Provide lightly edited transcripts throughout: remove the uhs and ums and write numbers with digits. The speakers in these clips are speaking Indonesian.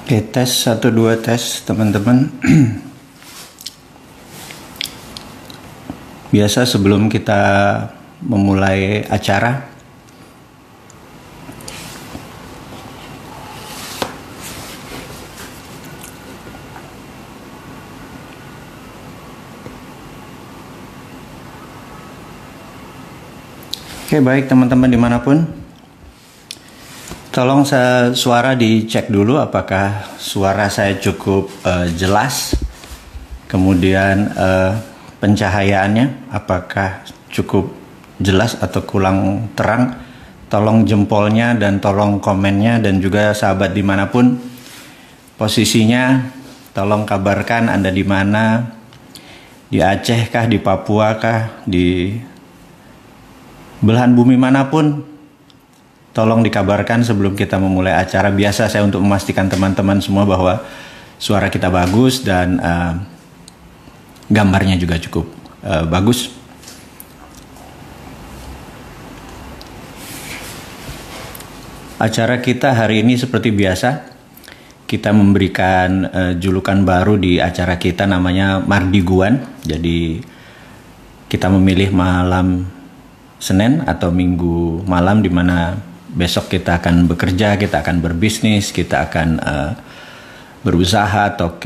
Oke, tes 1 2 tes teman-teman. Biasa sebelum kita memulai acara, oke, baik teman-teman dimanapun, tolong suara dicek dulu apakah suara saya cukup jelas. Kemudian pencahayaannya apakah cukup jelas atau kurang terang. Tolong jempolnya dan tolong komennya, dan juga sahabat dimanapun posisinya, tolong kabarkan Anda di mana, di Aceh kah, di Papua kah, di belahan bumi manapun. Tolong dikabarkan sebelum kita memulai acara. Biasa saya untuk memastikan teman-teman semua bahwa suara kita bagus dan gambarnya juga cukup bagus. Acara kita hari ini seperti biasa, kita memberikan julukan baru di acara kita, namanya Mardiguan. Jadi kita memilih malam Senin atau Minggu malam, di mana besok kita akan bekerja, kita akan berbisnis, kita akan berusaha atau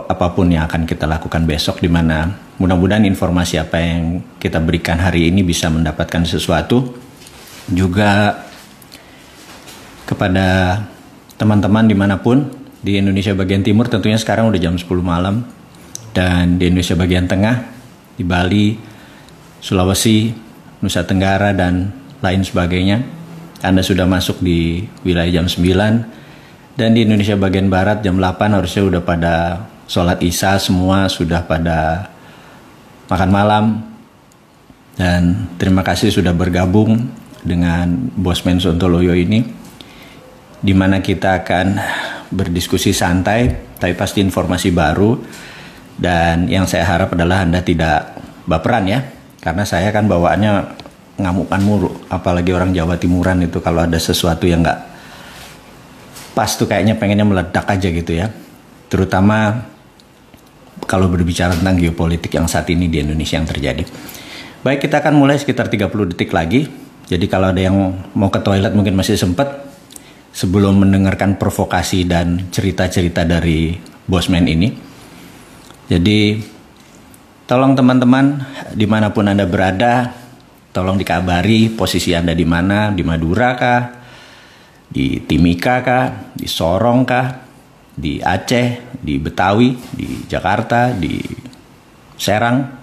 apapun yang akan kita lakukan besok, di mana mudah-mudahan informasi apa yang kita berikan hari ini bisa mendapatkan sesuatu. Juga kepada teman-teman dimanapun, di Indonesia bagian timur tentunya sekarang udah jam 10 malam, dan di Indonesia bagian tengah, di Bali, Sulawesi, Nusa Tenggara, dan lain sebagainya, Anda sudah masuk di wilayah jam 9, dan di Indonesia bagian barat jam 8 harusnya udah pada sholat isya, semua sudah pada makan malam. Dan terima kasih sudah bergabung dengan Bosman Sontoloyo ini, di mana kita akan berdiskusi santai, tapi pasti informasi baru. Dan yang saya harap adalah Anda tidak baperan ya, karena saya kan bawaannya ngamukan mulu, apalagi orang Jawa Timuran itu kalau ada sesuatu yang nggak pas tuh kayaknya pengennya meledak aja gitu ya, terutama kalau berbicara tentang geopolitik yang saat ini di Indonesia yang terjadi. Baik, kita akan mulai sekitar 30 detik lagi, jadi kalau ada yang mau ke toilet mungkin masih sempat sebelum mendengarkan provokasi dan cerita-cerita dari Bosman ini. Jadi tolong teman-teman dimanapun Anda berada, tolong dikabari posisi Anda di mana, di Madura kah, di Timika kah, di Sorong kah, di Aceh, di Betawi, di Jakarta, di Serang.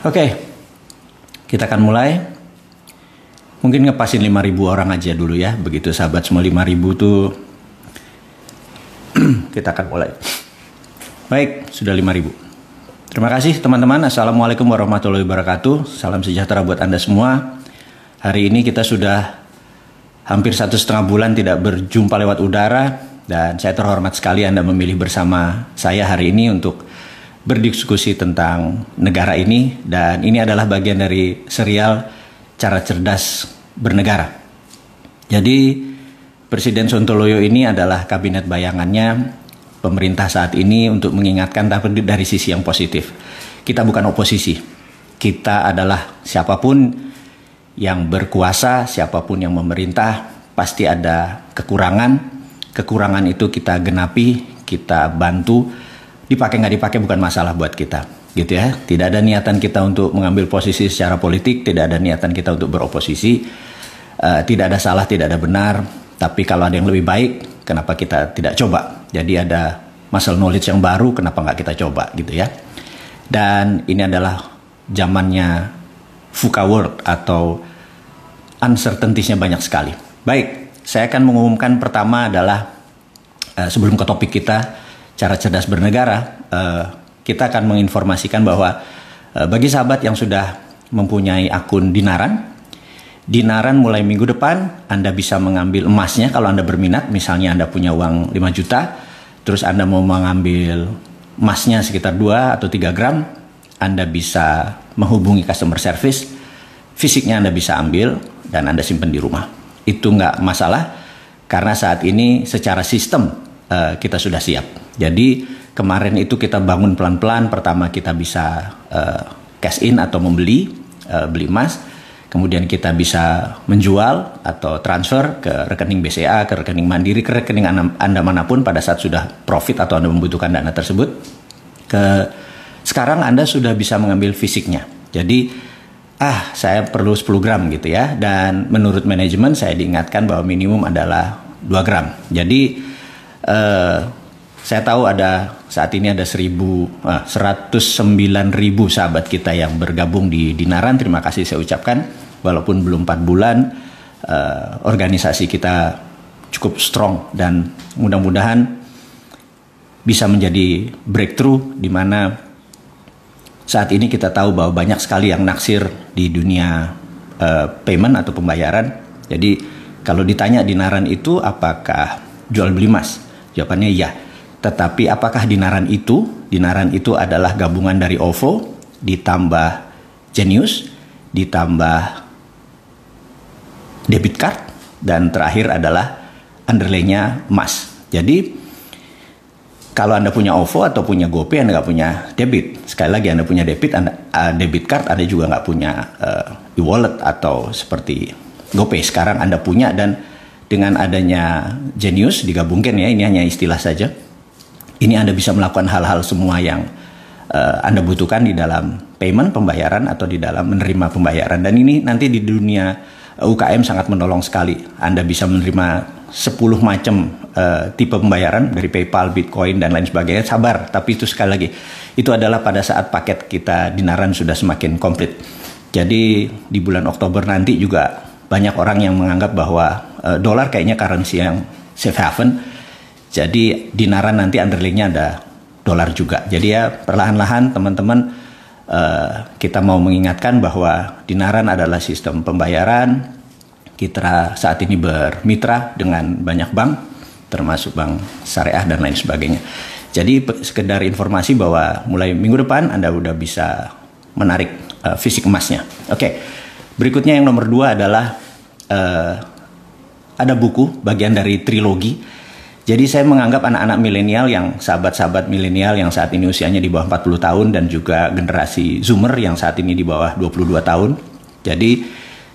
Oke, kita akan mulai. Mungkin ngepasin 5.000 orang aja dulu ya, begitu sahabat semua. 5.000 tuh kita akan mulai. Baik, sudah 5.000. Terima kasih teman-teman. Assalamualaikum warahmatullahi wabarakatuh. Salam sejahtera buat Anda semua. Hari ini kita sudah hampir 1,5 bulan tidak berjumpa lewat udara, dan saya terhormat sekali Anda memilih bersama saya hari ini untuk berdiskusi tentang negara ini. Dan ini adalah bagian dari serial Cara Cerdas Bernegara. Jadi Presiden Sontoloyo ini adalah kabinet bayangannya pemerintah saat ini untuk mengingatkan, tapi dari sisi yang positif. Kita bukan oposisi. Kita adalah siapapun yang berkuasa, siapapun yang memerintah, pasti ada kekurangan. Kekurangan itu kita genapi, kita bantu. Dipakai nggak dipakai bukan masalah buat kita, gitu ya. Tidak ada niatan kita untuk mengambil posisi secara politik, tidak ada niatan kita untuk beroposisi. Tidak ada salah, tidak ada benar. Tapi kalau ada yang lebih baik, kenapa kita tidak coba? Jadi ada muscle knowledge yang baru, kenapa nggak kita coba gitu ya. Dan ini adalah zamannya VUCA world atau uncertainties-nya banyak sekali. Baik, saya akan mengumumkan pertama adalah sebelum ke topik kita, cara cerdas bernegara, kita akan menginformasikan bahwa bagi sahabat yang sudah mempunyai akun Dinaran mulai minggu depan Anda bisa mengambil emasnya kalau Anda berminat. Misalnya Anda punya uang 5 juta, terus Anda mau mengambil emasnya sekitar 2 atau 3 gram, Anda bisa menghubungi customer service, fisiknya Anda bisa ambil dan Anda simpan di rumah. Itu nggak masalah karena saat ini secara sistem kita sudah siap. Jadi kemarin itu kita bangun pelan-pelan. Pertama kita bisa cash in atau membeli, beli emas. Kemudian kita bisa menjual atau transfer ke rekening BCA, ke rekening Mandiri, ke rekening Anda manapun pada saat sudah profit atau Anda membutuhkan dana tersebut. Sekarang Anda sudah bisa mengambil fisiknya. Jadi, saya perlu 10 gram gitu ya. Dan menurut manajemen saya diingatkan bahwa minimum adalah 2 gram. Jadi, saya tahu saat ini ada 109.000 sahabat kita yang bergabung di Dinaran. Terima kasih saya ucapkan. Walaupun belum 4 bulan, organisasi kita cukup strong dan mudah-mudahan bisa menjadi breakthrough di mana saat ini kita tahu bahwa banyak sekali yang naksir di dunia payment atau pembayaran. Jadi kalau ditanya Dinaran itu apakah jual beli emas? Jawabannya iya. Tetapi apakah Dinaran itu? Dinaran itu adalah gabungan dari OVO ditambah Genius ditambah debit card dan terakhir adalah underlay-nya emas. Jadi kalau Anda punya OVO atau punya GoPay, Anda nggak punya debit. Sekali lagi Anda punya debit card, Anda juga nggak punya e-wallet atau seperti GoPay. Sekarang Anda punya dan dengan adanya Genius digabungkan ya, ini hanya istilah saja. Ini Anda bisa melakukan hal-hal semua yang Anda butuhkan di dalam payment, pembayaran atau di dalam menerima pembayaran. Dan ini nanti di dunia UKM sangat menolong sekali. Anda bisa menerima 10 macam tipe pembayaran dari PayPal, Bitcoin, dan lain sebagainya. Sabar, tapi itu sekali lagi, itu adalah pada saat paket kita Dinaran sudah semakin komplit. Jadi di bulan Oktober nanti juga banyak orang yang menganggap bahwa dolar kayaknya currency yang safe haven. Jadi Dinaran nanti underlay-nya ada dolar juga. Jadi ya perlahan-lahan teman-teman kita mau mengingatkan bahwa Dinaran adalah sistem pembayaran. Kita saat ini bermitra dengan banyak bank, termasuk bank syariah dan lain sebagainya. Jadi sekedar informasi bahwa mulai minggu depan Anda udah bisa menarik fisik emasnya. Oke, berikutnya yang nomor 2 adalah ada buku bagian dari trilogi. Jadi saya menganggap anak-anak milenial yang sahabat-sahabat milenial yang saat ini usianya di bawah 40 tahun dan juga generasi Zoomer yang saat ini di bawah 22 tahun. Jadi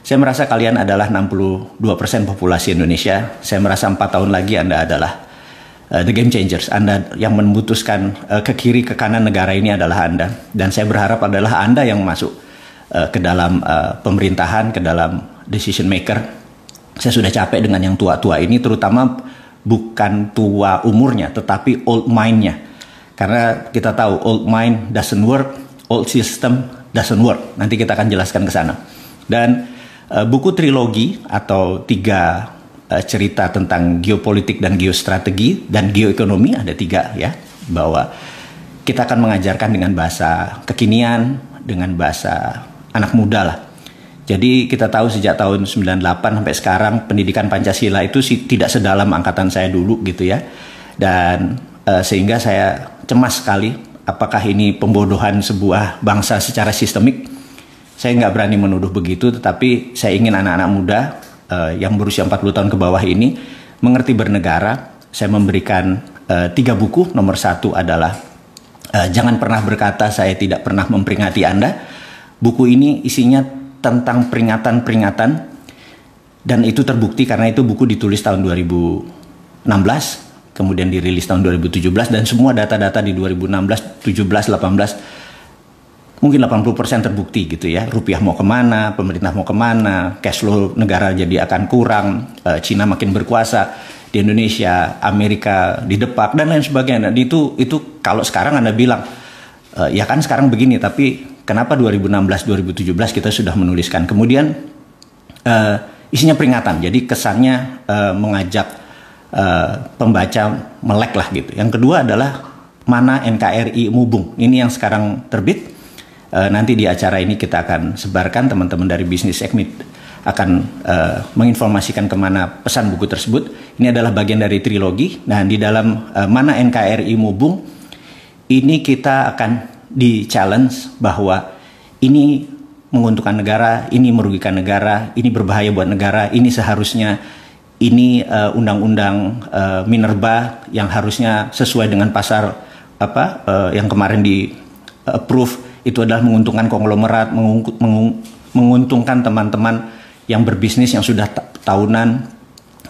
saya merasa kalian adalah 62% populasi Indonesia. Saya merasa 4 tahun lagi Anda adalah the game changers. Anda yang memutuskan ke kiri ke kanan negara ini adalah Anda. Dan saya berharap adalah Anda yang masuk ke dalam pemerintahan, ke dalam decision maker. Saya sudah capek dengan yang tua-tua ini, terutama bukan tua umurnya, tetapi old mind-nya. Karena kita tahu old mind doesn't work, old system doesn't work. Nanti kita akan jelaskan ke sana. Dan buku trilogi atau 3 cerita tentang geopolitik dan geostrategi dan geoekonomi, ada 3 ya, bahwa kita akan mengajarkan dengan bahasa kekinian, dengan bahasa anak muda lah. Jadi kita tahu sejak tahun 98 sampai sekarang pendidikan Pancasila itu tidak sedalam angkatan saya dulu gitu ya. Dan sehingga saya cemas sekali apakah ini pembodohan sebuah bangsa secara sistemik. Saya nggak berani menuduh begitu, tetapi saya ingin anak-anak muda yang berusia 40 tahun ke bawah ini mengerti bernegara. Saya memberikan 3 buku. Nomor 1 adalah Jangan Pernah Berkata Saya Tidak Pernah Memperingati Anda. Buku ini isinya tentang peringatan-peringatan dan itu terbukti karena itu buku ditulis tahun 2016 kemudian dirilis tahun 2017 dan semua data-data di 2016, 17, 18 mungkin 80% terbukti gitu ya. Rupiah mau kemana, pemerintah mau kemana, cash flow negara jadi akan kurang, Cina makin berkuasa di Indonesia, Amerika didepak dan lain sebagainya. Dan itu kalau sekarang Anda bilang ya kan sekarang begini, tapi kenapa 2016-2017 kita sudah menuliskan. Kemudian isinya peringatan, jadi kesannya mengajak pembaca melek lah gitu. Yang kedua adalah Mana NKRI Mubung. Ini yang sekarang terbit. Nanti di acara ini kita akan sebarkan, teman-teman dari Bisnis Ekmit akan menginformasikan kemana pesan buku tersebut. Ini adalah bagian dari trilogi. Nah di dalam Mana NKRI Mubung ini kita akan di challenge bahwa ini menguntungkan negara, ini merugikan negara, ini berbahaya buat negara, ini seharusnya, ini undang-undang minerba yang harusnya sesuai dengan pasar yang kemarin di approve, itu adalah menguntungkan konglomerat, menguntungkan teman-teman yang berbisnis yang sudah tahunan.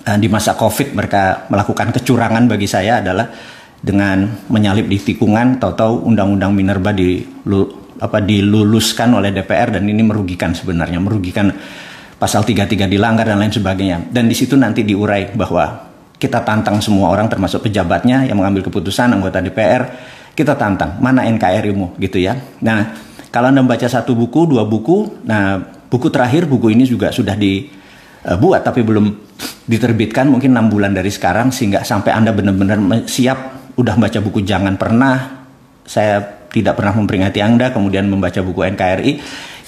Di masa COVID mereka melakukan kecurangan. Bagi saya adalah dengan menyalip di tikungan, tahu-tahu undang-undang minerba diluluskan oleh DPR, dan ini merugikan, sebenarnya merugikan, pasal 33 dilanggar dan lain sebagainya. Dan di situ nanti diurai bahwa kita tantang semua orang termasuk pejabatnya yang mengambil keputusan, anggota DPR, kita tantang mana NKRI-mu gitu ya. Nah, kalau Anda membaca 1 buku, 2 buku, nah buku terakhir, buku ini juga sudah dibuat tapi belum diterbitkan, mungkin 6 bulan dari sekarang, sehingga sampai Anda benar-benar siap udah baca buku Jangan Pernah, saya tidak pernah memperingati Anda, kemudian membaca buku NKRI.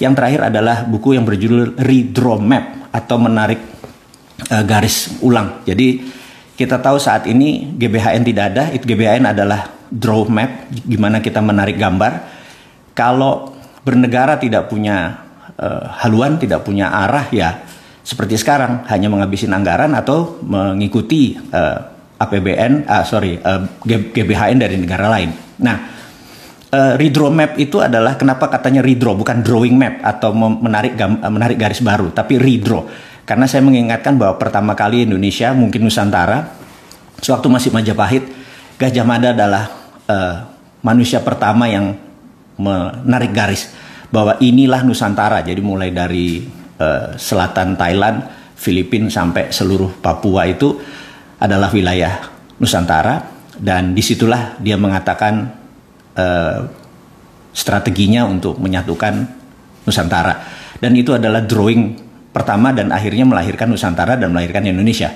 Yang terakhir adalah buku yang berjudul Redraw Map atau menarik garis ulang. Jadi kita tahu saat ini GBHN tidak ada, itu GBHN adalah draw map, gimana kita menarik gambar. Kalau bernegara tidak punya haluan, tidak punya arah, ya seperti sekarang hanya menghabisin anggaran atau mengikuti GBHN dari negara lain. Nah, redraw map itu adalah, kenapa katanya redraw bukan drawing map atau menarik garis baru, tapi redraw. Karena saya mengingatkan bahwa pertama kali Indonesia, mungkin Nusantara, sewaktu masih Majapahit, Gajah Mada adalah manusia pertama yang menarik garis bahwa inilah Nusantara. Jadi mulai dari selatan Thailand, Filipina sampai seluruh Papua itu adalah wilayah Nusantara, dan disitulah dia mengatakan strateginya untuk menyatukan Nusantara, dan itu adalah drawing pertama dan akhirnya melahirkan Nusantara dan melahirkan Indonesia.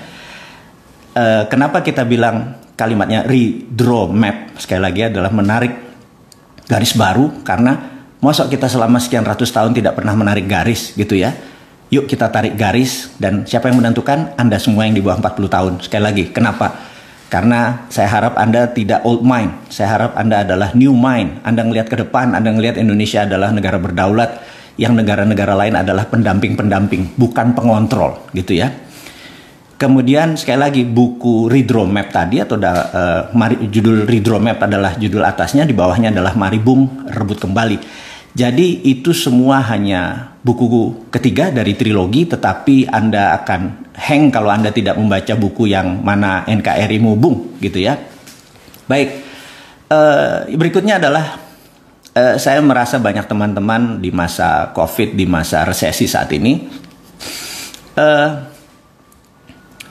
Kenapa kita bilang kalimatnya redraw map, sekali lagi adalah menarik garis baru, karena masa kita selama sekian ratus tahun tidak pernah menarik garis gitu ya. Yuk kita tarik garis, dan siapa yang menentukan? Anda semua yang di bawah 40 tahun. Sekali lagi, kenapa? Karena saya harap Anda tidak old mind, saya harap Anda adalah new mind. Anda ngelihat ke depan, Anda ngelihat Indonesia adalah negara berdaulat, yang negara-negara lain adalah pendamping-pendamping, bukan pengontrol gitu ya. Kemudian sekali lagi, buku Redraw Map tadi, atau judul Redraw Map adalah judul atasnya, di bawahnya adalah Mari Bung Rebut Kembali. Jadi itu semua hanya buku ketiga dari trilogi, tetapi Anda akan hang kalau Anda tidak membaca buku yang mana NKRI-mu Bung gitu ya. Baik, berikutnya adalah saya merasa banyak teman-teman di masa COVID, di masa resesi saat ini,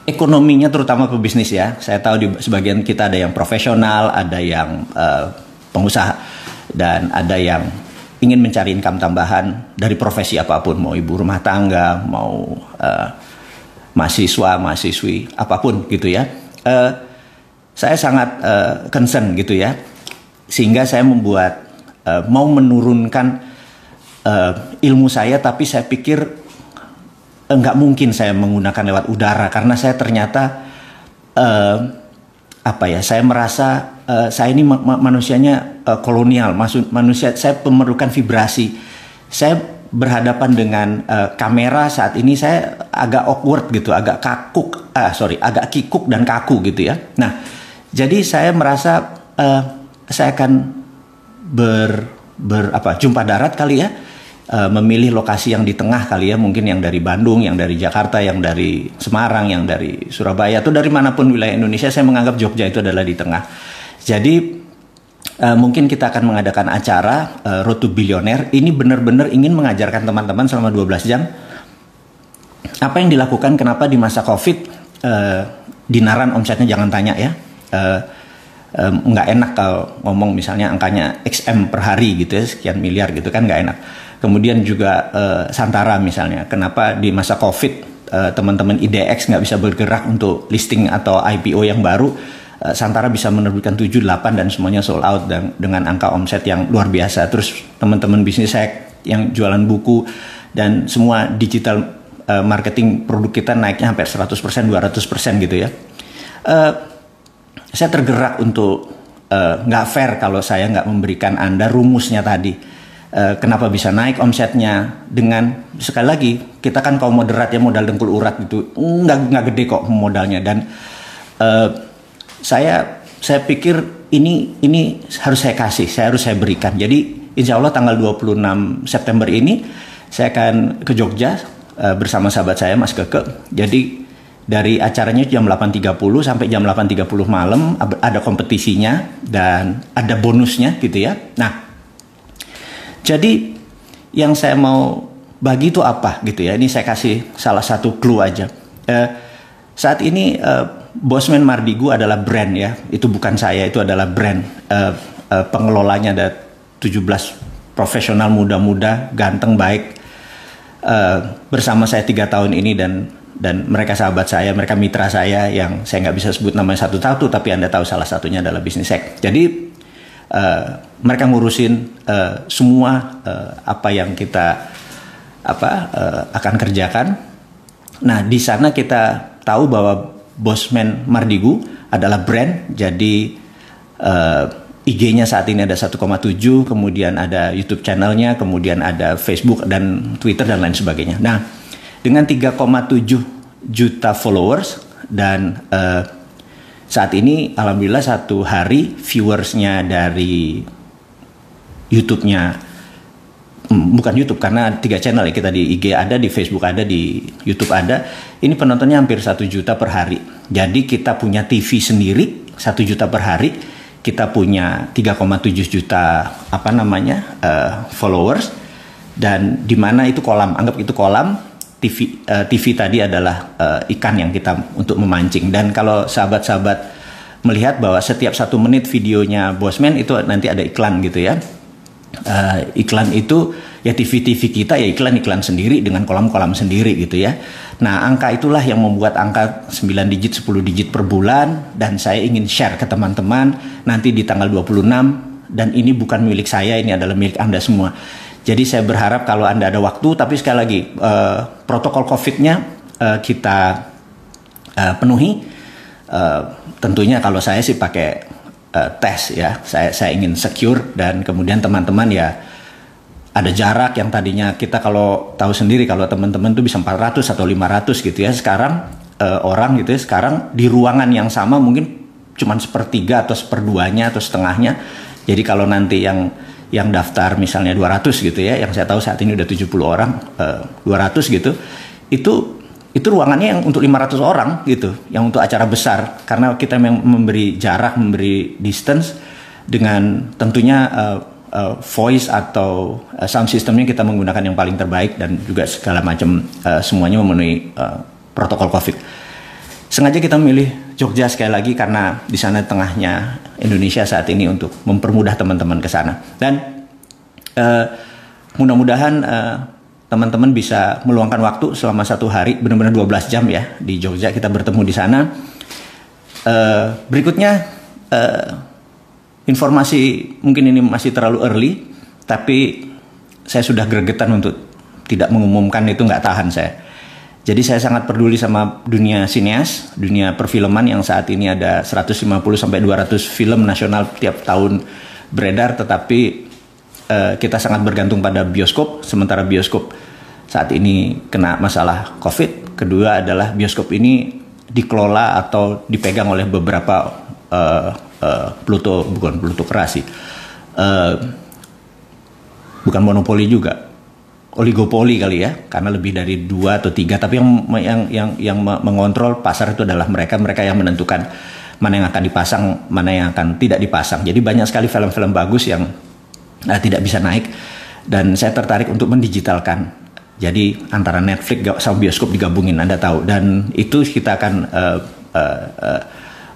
ekonominya terutama pebisnis ya. Saya tahu di sebagian kita ada yang profesional, ada yang pengusaha, dan ada yang ingin mencari income tambahan dari profesi apapun, mau ibu rumah tangga, mau mahasiswa, mahasiswi, apapun gitu ya. Saya sangat concern gitu ya, sehingga saya membuat mau menurunkan ilmu saya, tapi saya pikir nggak mungkin saya menggunakan lewat udara, karena saya ternyata saya merasa saya ini manusianya kolonial, manusia, saya memerlukan vibrasi. Saya berhadapan dengan kamera saat ini, saya agak awkward gitu, agak agak kikuk dan kaku gitu ya. Nah, jadi saya merasa saya akan jumpa darat kali ya, memilih lokasi yang di tengah kali ya, mungkin yang dari Bandung, yang dari Jakarta, yang dari Semarang, yang dari Surabaya, atau dari manapun wilayah Indonesia. Saya menganggap Jogja itu adalah di tengah. Jadi mungkin kita akan mengadakan acara Road to Billionaire. Ini benar-benar ingin mengajarkan teman-teman selama 12 jam apa yang dilakukan, kenapa di masa COVID dinaran omsetnya jangan tanya ya. Nggak enak kalau ngomong misalnya angkanya XM per hari gitu ya, sekian miliar gitu kan, nggak enak. Kemudian juga Santara misalnya, kenapa di masa COVID teman-teman IDX nggak bisa bergerak untuk listing atau IPO yang baru, Santara bisa menerbitkan 7, 8 dan semuanya sold out dan dengan angka omset yang luar biasa. Terus teman-teman bisnis saya yang jualan buku dan semua digital marketing produk kita naiknya hampir 100%, 200% gitu ya. Saya tergerak untuk nggak fair kalau saya nggak memberikan Anda rumusnya tadi. kenapa bisa naik omsetnya. Dengan sekali lagi kita kan kaum moderat ya, modal dengkul urat itu nggak gede kok modalnya. Dan saya pikir ini harus saya kasih, harus saya berikan. Jadi insya Allah tanggal 26 September ini saya akan ke Jogja bersama sahabat saya Mas Keke. Jadi dari acaranya jam 8.30 sampai jam 8.30 malam ada kompetisinya dan ada bonusnya gitu ya. Nah, jadi yang saya mau bagi itu apa gitu ya. Ini saya kasih salah satu clue aja. Saat ini Bosman Mardigu adalah brand ya. Itu bukan saya, itu adalah brand. Pengelolanya ada 17 profesional muda-muda, ganteng, baik. Bersama saya 3 tahun ini dan mereka sahabat saya, mereka mitra saya yang saya nggak bisa sebut namanya satu-satu, tapi Anda tahu salah satunya adalah Business Hack. Jadi mereka ngurusin semua apa yang kita akan kerjakan. Nah, di sana kita tahu bahwa Bosman Mardigu adalah brand. Jadi IG-nya saat ini ada 1,7, kemudian ada YouTube channelnya, kemudian ada Facebook dan Twitter dan lain sebagainya. Nah, dengan 3,7 juta followers dan saat ini alhamdulillah satu hari viewersnya dari YouTube-nya, bukan YouTube karena 3 channel ya, kita di IG ada, di Facebook ada, di YouTube ada. Ini penontonnya hampir 1 juta per hari. Jadi kita punya TV sendiri 1 juta per hari. Kita punya 3,7 juta followers, dan di mana itu kolam, anggap itu kolam. TV tadi adalah ikan yang kita untuk memancing. Dan kalau sahabat-sahabat melihat bahwa setiap 1 menit videonya Bosman itu nanti ada iklan gitu ya. Iklan itu ya TV kita ya iklan sendiri dengan kolam-kolam sendiri gitu ya. Nah, angka itulah yang membuat angka 9 digit, 10 digit per bulan, dan saya ingin share ke teman-teman nanti di tanggal 26, dan ini bukan milik saya, ini adalah milik Anda semua. Jadi saya berharap kalau Anda ada waktu, tapi sekali lagi protokol COVID-nya kita penuhi. Tentunya kalau saya sih pakai tes ya, saya ingin secure, dan kemudian teman-teman ya ada jarak yang tadinya kita kalau tahu sendiri kalau teman-teman tuh bisa 400 atau 500 gitu ya. Sekarang orang gitu ya, sekarang di ruangan yang sama mungkin cuma 1/3 atau 1/2-nya atau setengahnya. Jadi kalau nanti yang daftar misalnya 200 gitu ya, yang saya tahu saat ini udah 70 orang, 200 gitu, itu ruangannya yang untuk 500 orang gitu, yang untuk acara besar, karena kita memang memberi jarak, memberi distance, dengan tentunya voice atau sound systemnya kita menggunakan yang paling terbaik, dan juga segala macam semuanya memenuhi protokol COVID. Sengaja kita memilih Jogja sekali lagi karena di sana tengahnya Indonesia saat ini untuk mempermudah teman-teman ke sana. Dan mudah-mudahan teman-teman bisa meluangkan waktu selama 1 hari, benar-benar 12 jam ya di Jogja, kita bertemu di sana. Berikutnya informasi, mungkin ini masih terlalu early, tapi saya sudah gregetan untuk tidak mengumumkan, itu nggak tahan saya. Jadi saya sangat peduli sama dunia sineas, dunia perfilman yang saat ini ada 150 sampai 200 film nasional tiap tahun beredar, tetapi kita sangat bergantung pada bioskop, sementara bioskop saat ini kena masalah COVID. Kedua adalah bioskop ini dikelola atau dipegang oleh beberapa bukan plutokrasi, bukan monopoli juga, oligopoli kali ya, karena lebih dari 2 atau 3, tapi yang mengontrol pasar itu adalah mereka yang menentukan mana yang akan dipasang, mana yang akan tidak dipasang. Jadi banyak sekali film-film bagus yang tidak bisa naik, dan saya tertarik untuk mendigitalkan. Jadi antara Netflix sama bioskop digabungin, Anda tahu, dan itu kita akan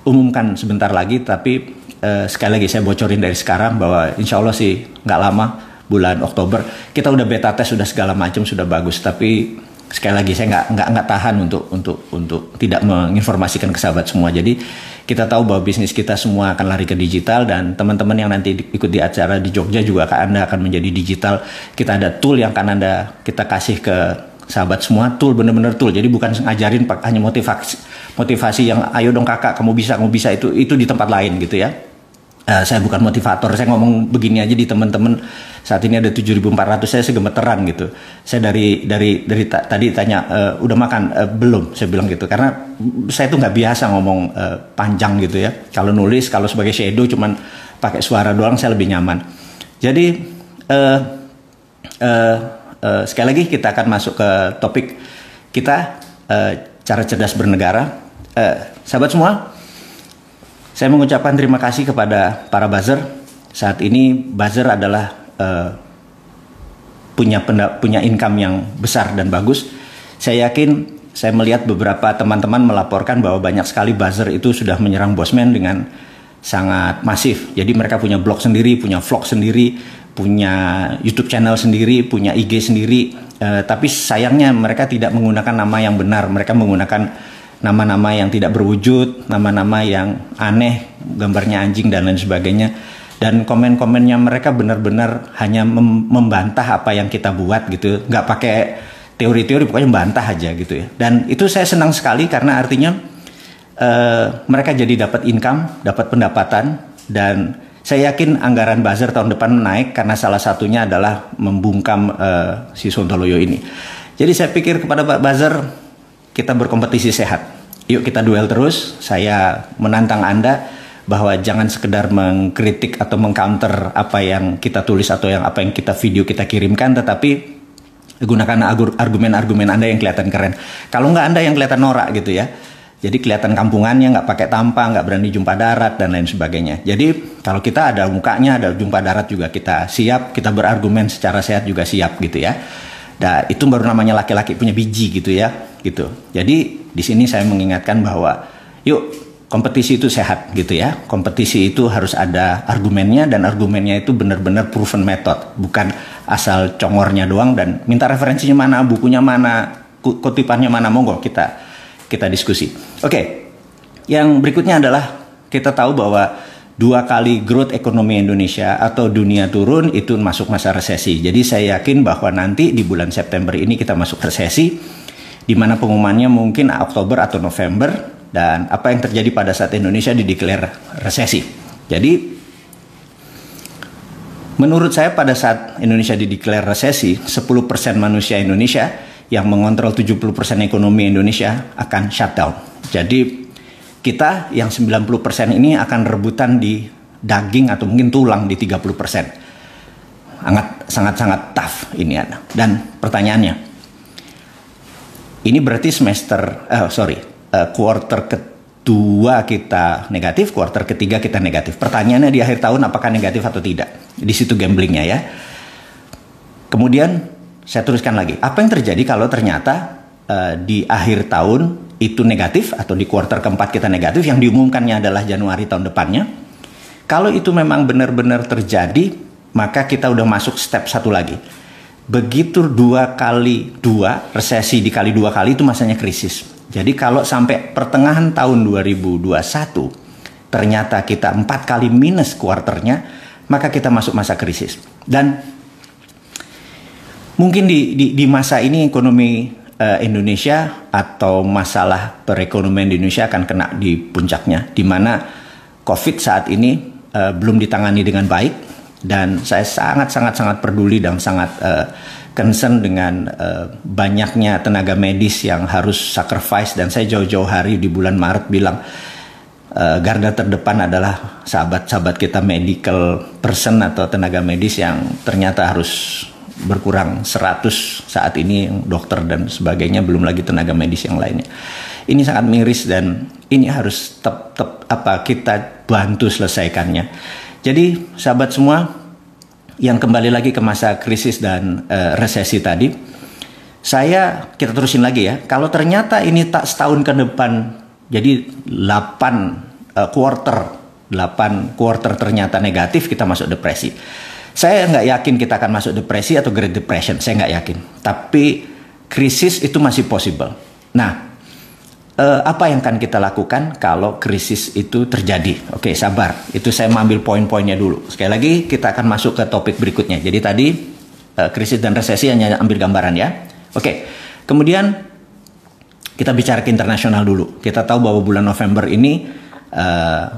umumkan sebentar lagi. Tapi sekali lagi saya bocorin dari sekarang bahwa insya Allah sih nggak lama, bulan Oktober kita udah beta tes, sudah segala macam, sudah bagus. Tapi sekali lagi saya nggak tahan untuk tidak menginformasikan ke sahabat semua. Jadi kita tahu bahwa bisnis kita semua akan lari ke digital, dan teman-teman yang nanti ikut di acara di Jogja juga Anda akan menjadi digital. Kita ada tool yang akan kita kasih ke sahabat semua, tool, bener-bener tool. Jadi bukan ngajarin hanya motivasi yang ayo dong kakak kamu bisa itu di tempat lain gitu ya. Saya bukan motivator, saya ngomong begini aja di teman-teman. Saat ini ada 7.400, saya segemeteran gitu. Saya dari tadi tanya, udah makan? Belum, saya bilang gitu. Karena saya tuh nggak biasa ngomong panjang gitu ya. Kalau nulis, kalau sebagai shadow cuman pakai suara doang, saya lebih nyaman. Jadi sekali lagi kita akan masuk ke topik kita, cara cerdas bernegara. Sahabat semua, saya mengucapkan terima kasih kepada para buzzer. Saat ini buzzer adalah punya income yang besar dan bagus. Saya yakin, saya melihat beberapa teman-teman melaporkan bahwa banyak sekali buzzer itu sudah menyerang Bosman dengan sangat masif. Jadi mereka punya blog sendiri, punya vlog sendiri, punya YouTube channel sendiri, punya IG sendiri. Tapi sayangnya mereka tidak menggunakan nama yang benar. Mereka menggunakan nama-nama yang tidak berwujud, nama-nama yang aneh, gambarnya anjing dan lain sebagainya. Dan komen-komennya mereka benar-benar hanya membantah apa yang kita buat gitu, nggak pakai teori-teori, pokoknya membantah aja gitu ya. Dan itu saya senang sekali karena artinya mereka jadi dapat income, dapat pendapatan, dan saya yakin anggaran buzzer tahun depan naik karena salah satunya adalah membungkam si Sontoloyo ini. Jadi saya pikir kepada Pak Buzzer, kita berkompetisi sehat. Yuk kita duel terus. Saya menantang Anda bahwa jangan sekedar mengkritik atau mengcounter apa yang kita tulis atau apa yang kita kita kirimkan, tetapi gunakan argumen-argumen Anda yang kelihatan keren. Kalau nggak Anda yang kelihatan norak gitu ya. Jadi kelihatan kampungannya, nggak pakai tampang, nggak berani jumpa darat dan lain sebagainya. Jadi kalau kita ada mukanya, ada jumpa darat juga kita siap, kita berargumen secara sehat juga siap gitu ya. Nah, itu baru namanya laki-laki punya biji gitu ya, gitu. Jadi di sini saya mengingatkan bahwa yuk kompetisi itu sehat gitu ya. Kompetisi itu harus ada argumennya dan argumennya itu benar-benar proven method, bukan asal congornya doang dan minta referensinya mana, bukunya mana, kutipannya mana, monggo kita diskusi. Oke. Yang berikutnya adalah kita tahu bahwa 2 kali growth ekonomi Indonesia atau dunia turun itu masuk masa resesi. Jadi saya yakin bahwa nanti di bulan September ini kita masuk resesi, di mana pengumumannya mungkin Oktober atau November, dan apa yang terjadi pada saat Indonesia dideklar resesi. Jadi menurut saya pada saat Indonesia dideklar resesi, 10% manusia Indonesia yang mengontrol 70% ekonomi Indonesia akan shutdown. Jadi kita yang 90% ini akan rebutan di daging atau mungkin tulang di 30%. Sangat-sangat tough ini ada. Dan pertanyaannya, ini berarti quarter kedua kita negatif, quarter ketiga kita negatif. Pertanyaannya di akhir tahun apakah negatif atau tidak? Di situ gamblingnya ya. Kemudian saya teruskan lagi, apa yang terjadi kalau ternyata di akhir tahun itu negatif atau di kuartal keempat kita negatif, yang diumumkannya adalah Januari tahun depannya. Kalau itu memang benar-benar terjadi, maka kita udah masuk step satu lagi. Begitu 2 kali 2, resesi dikali 2 kali itu masanya krisis. Jadi kalau sampai pertengahan tahun 2021 ternyata kita 4 kali minus kuarternya, maka kita masuk masa krisis. Dan mungkin di masa ini ekonomi Indonesia atau masalah perekonomian di Indonesia akan kena di puncaknya, di mana COVID saat ini belum ditangani dengan baik, dan saya sangat peduli dan sangat concern dengan banyaknya tenaga medis yang harus sacrifice. Dan saya jauh-jauh hari di bulan Maret bilang garda terdepan adalah sahabat-sahabat kita medical person atau tenaga medis yang ternyata harus berkurang 100 saat ini, dokter dan sebagainya, belum lagi tenaga medis yang lainnya. Ini sangat miris dan ini harus kita bantu selesaikannya. Jadi sahabat semua yang kembali lagi ke masa krisis dan resesi tadi, kita terusin lagi ya. Kalau ternyata ini tak setahun ke depan jadi 8 quarter ternyata negatif, kita masuk depresi. Saya nggak yakin kita akan masuk depresi atau Great Depression, saya nggak yakin. Tapi krisis itu masih possible. Nah, apa yang akan kita lakukan kalau krisis itu terjadi? Oke, sabar. Itu saya mengambil poin-poinnya dulu. Sekali lagi kita akan masuk ke topik berikutnya. Jadi tadi krisis dan resesi hanya ambil gambaran ya. Oke, kemudian kita bicara ke internasional dulu. Kita tahu bahwa bulan November ini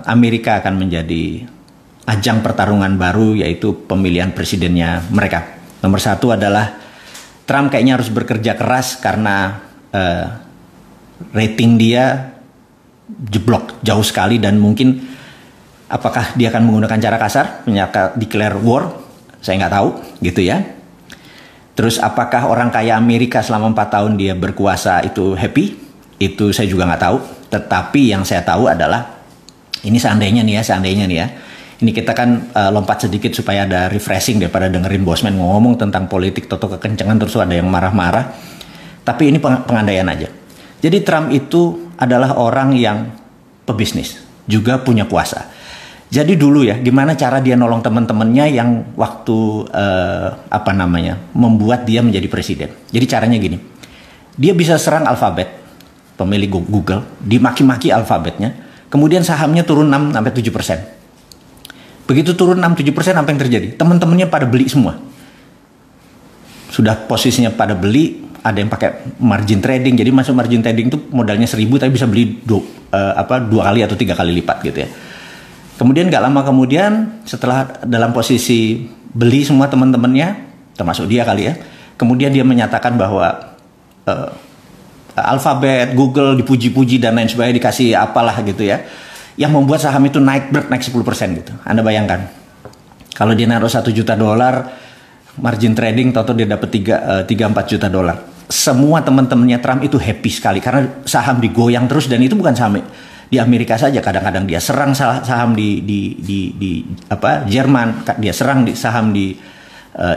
Amerika akan menjadi ajang pertarungan baru, yaitu pemilihan presidennya mereka. Nomor satu adalah Trump kayaknya harus bekerja keras karena rating dia jeblok jauh sekali, dan mungkin apakah dia akan menggunakan cara kasar, declare war, saya nggak tahu gitu ya. Terus apakah orang kaya Amerika selama 4 tahun dia berkuasa itu happy? Itu saya juga nggak tahu. Tetapi yang saya tahu adalah, ini seandainya nih ya, ini kita kan lompat sedikit supaya ada refreshing daripada dengerin Bosman ngomong tentang politik toto kekencengan terus ada yang marah-marah. Tapi ini pengandaian aja. Jadi Trump itu adalah orang yang pebisnis, juga punya kuasa. Jadi dulu ya, gimana cara dia nolong teman-temannya yang waktu membuat dia menjadi presiden. Jadi caranya gini, dia bisa serang Alphabet, pemilik Google, dimaki-maki Alphabetnya, kemudian sahamnya turun 6-7%. Begitu turun 6-7%, apa yang terjadi? Teman-temannya pada beli semua. Sudah posisinya pada beli, ada yang pakai margin trading. Jadi masuk margin trading itu modalnya 1.000 tapi bisa beli 2 kali atau 3 kali lipat gitu ya. Kemudian gak lama kemudian, setelah dalam posisi beli semua teman-temannya, termasuk dia kali ya, kemudian dia menyatakan bahwa Alphabet, Google dipuji-puji dan lain sebagainya, dikasih apalah gitu ya, yang membuat saham itu naik 10% gitu. Anda bayangkan, kalau dia naruh $1 juta, margin trading, atau dia dapat 3-4 juta dolar. Semua teman-temannya Trump itu happy sekali karena saham digoyang terus, dan itu bukan saham di Amerika saja. Kadang-kadang dia serang saham di Jerman, dia serang saham di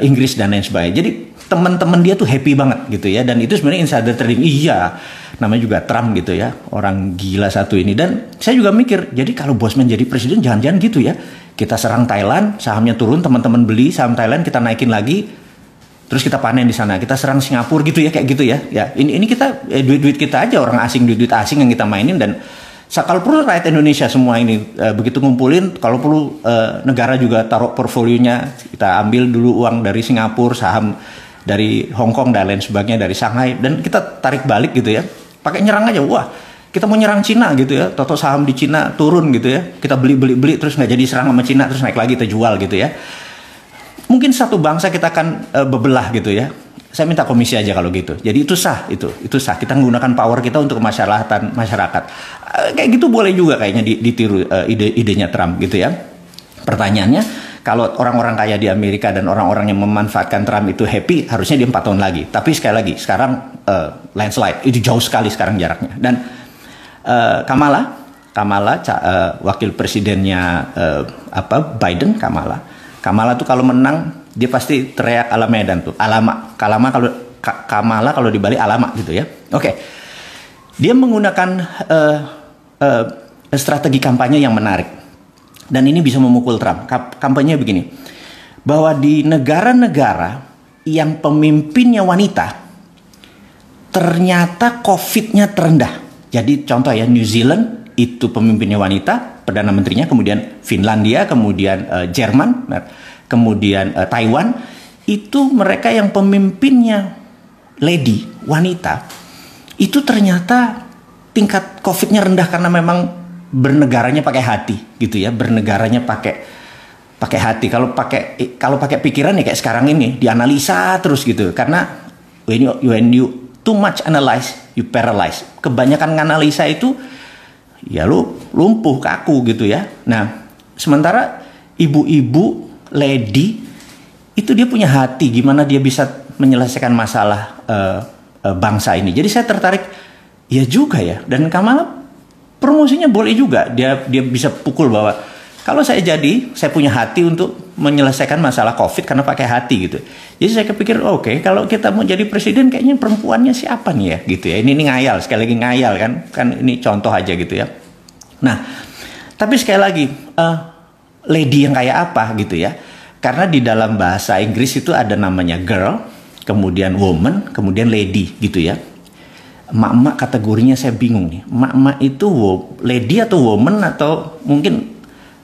Inggris dan lain sebagainya. Jadi teman-teman dia tuh happy banget gitu ya, dan itu sebenarnya insider trading. Iya, namanya juga Trump gitu ya, orang gila satu ini. Dan saya juga mikir, jadi kalau Bosman jadi presiden jangan-jangan gitu ya, kita serang Thailand, sahamnya turun, teman-teman beli saham Thailand, kita naikin lagi, terus kita panen di sana. Kita serang Singapura gitu ya, kayak gitu ya. Ya, ini kita duit-duit kita aja, orang asing, duit-duit asing yang kita mainin. Dan kalau perlu rakyat Indonesia semua ini begitu ngumpulin, kalau perlu negara juga taruh portfolionya, kita ambil dulu uang dari Singapura, saham dari Hong Kong dan lain sebagainya, dari Shanghai, dan kita tarik balik gitu ya, pakai nyerang aja. Wah, kita mau nyerang Cina gitu ya, toto saham di Cina turun gitu ya, kita beli terus nggak jadi serang sama Cina, terus naik lagi kita jual gitu ya. Mungkin satu bangsa kita akan bebelah gitu ya. Saya minta komisi aja kalau gitu. Jadi itu sah, itu sah. Kita menggunakan power kita untuk kemaslahatan masyarakat. Kayak gitu boleh juga kayaknya ditiru idenya Trump gitu ya. Pertanyaannya, kalau orang-orang kaya di Amerika dan orang-orang yang memanfaatkan Trump itu happy, harusnya dia 4 tahun lagi. Tapi sekali lagi, sekarang landslide, itu jauh sekali sekarang jaraknya. Dan Kamala, wakil presidennya Biden, Kamala tuh kalau menang, dia pasti teriak ala Medan tuh, Kamala kalau dibalik alama gitu ya. Oke. Dia menggunakan strategi kampanye yang menarik. Dan ini bisa memukul Trump. Kampanye begini, bahwa di negara-negara yang pemimpinnya wanita, ternyata COVID-nya terendah. Jadi contoh ya, New Zealand itu pemimpinnya wanita, Perdana Menterinya, kemudian Finlandia, kemudian Jerman, kemudian Taiwan, itu mereka yang pemimpinnya lady, wanita, itu ternyata tingkat COVID-nya rendah karena memang bernegaranya pakai hati gitu ya, bernegaranya pakai hati. Kalau pakai pikiran ya kayak sekarang ini, dianalisa terus gitu. Karena when you too much analyze, you paralyze. Kebanyakan nganalisa itu ya lu lumpuh, kaku gitu ya. Nah, sementara ibu-ibu lady itu dia punya hati, gimana dia bisa menyelesaikan masalah bangsa ini. Jadi saya tertarik, ya juga ya. Dan Kamala promosinya boleh juga, dia bisa pukul bahwa kalau saya punya hati untuk menyelesaikan masalah COVID karena pakai hati gitu. Jadi saya kepikir, oke, kalau kita mau jadi presiden kayaknya perempuannya siapa nih ya gitu ya. Ini ngayal, sekali lagi ngayal kan ini contoh aja gitu ya. Nah, tapi sekali lagi lady yang kayak apa gitu ya. Karena di dalam bahasa Inggris itu ada namanya girl, kemudian woman, kemudian lady gitu ya. Emak-emak kategorinya saya bingung nih. Emak-emak itu lady atau woman, atau mungkin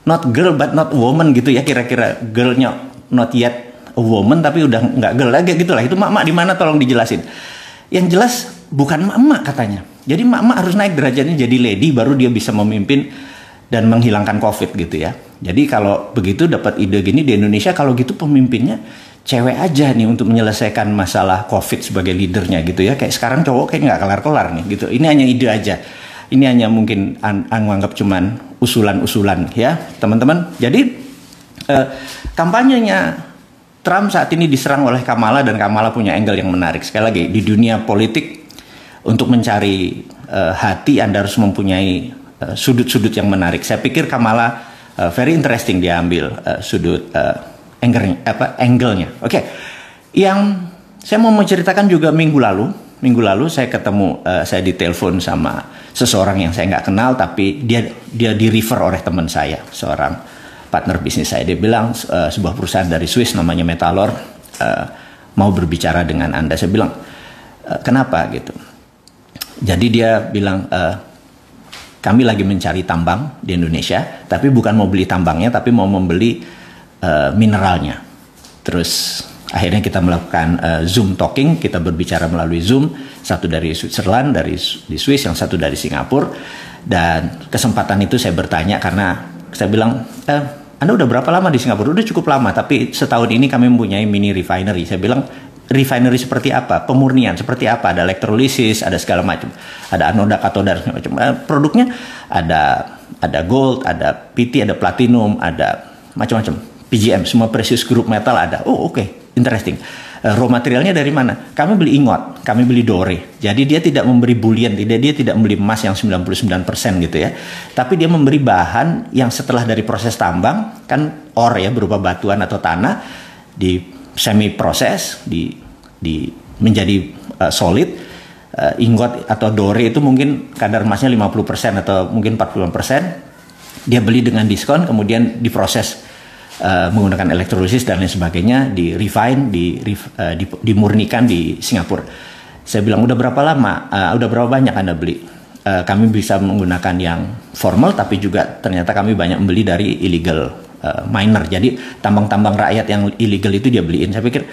not girl but not woman gitu ya, kira-kira girlnya not yet a woman tapi udah nggak girl lagi gitu lah. Itu emak-emak di mana, tolong dijelasin. Yang jelas bukan emak-emak katanya. Jadi emak-emak harus naik derajatnya jadi lady baru dia bisa memimpin dan menghilangkan COVID gitu ya. Jadi kalau begitu dapat ide gini di Indonesia, kalau gitu pemimpinnya cewek aja nih untuk menyelesaikan masalah COVID sebagai leadernya gitu ya. Kayak sekarang cowok kayak nggak kelar-kelar nih gitu. Ini hanya ide aja. Ini hanya mungkin anggap cuman usulan-usulan ya teman-teman. Jadi kampanyenya Trump saat ini diserang oleh Kamala dan Kamala punya angle yang menarik. Sekali lagi di dunia politik untuk mencari hati Anda harus mempunyai sudut-sudut yang menarik. Saya pikir Kamala very interesting dia ambil sudut angle-nya. Oke. Yang saya mau menceritakan juga minggu lalu saya ketemu, saya ditelepon sama seseorang yang saya nggak kenal, tapi dia di refer oleh teman saya, seorang partner bisnis saya. Dia bilang sebuah perusahaan dari Swiss namanya Metallor mau berbicara dengan Anda. Saya bilang kenapa gitu. Jadi dia bilang kami lagi mencari tambang di Indonesia, tapi bukan mau beli tambangnya, tapi mau membeli mineralnya. Terus akhirnya kita melakukan Zoom talking, kita berbicara melalui Zoom, satu dari Switzerland, di Swiss, yang satu dari Singapura. Dan kesempatan itu saya bertanya karena saya bilang, Anda udah berapa lama di Singapura? Udah cukup lama, tapi setahun ini kami mempunyai mini refinery. Saya bilang, refinery seperti apa? Pemurnian seperti apa? Ada elektrolisis, ada segala macam. Ada anoda, katoda, segala macam. Produknya ada gold, ada PT, ada platinum, ada macam-macam. PGM, semua precious group metal ada. Oh oke, interesting. Raw materialnya dari mana? Kami beli ingot, kami beli dore. Jadi dia tidak memberi bullion, dia tidak membeli emas yang 99% gitu ya. Tapi dia memberi bahan yang setelah dari proses tambang, kan ore ya, berupa batuan atau tanah, di semi proses, menjadi solid. Ingot atau dore itu mungkin kadar emasnya 50% atau mungkin 40%. Dia beli dengan diskon, kemudian diproses menggunakan elektrolisis dan lain sebagainya, di refine, dimurnikan di Singapura. Saya bilang, udah berapa lama, udah berapa banyak Anda beli? Kami bisa menggunakan yang formal, tapi juga ternyata kami banyak membeli dari illegal miner. Jadi tambang-tambang rakyat yang illegal itu dia beliin. Saya pikir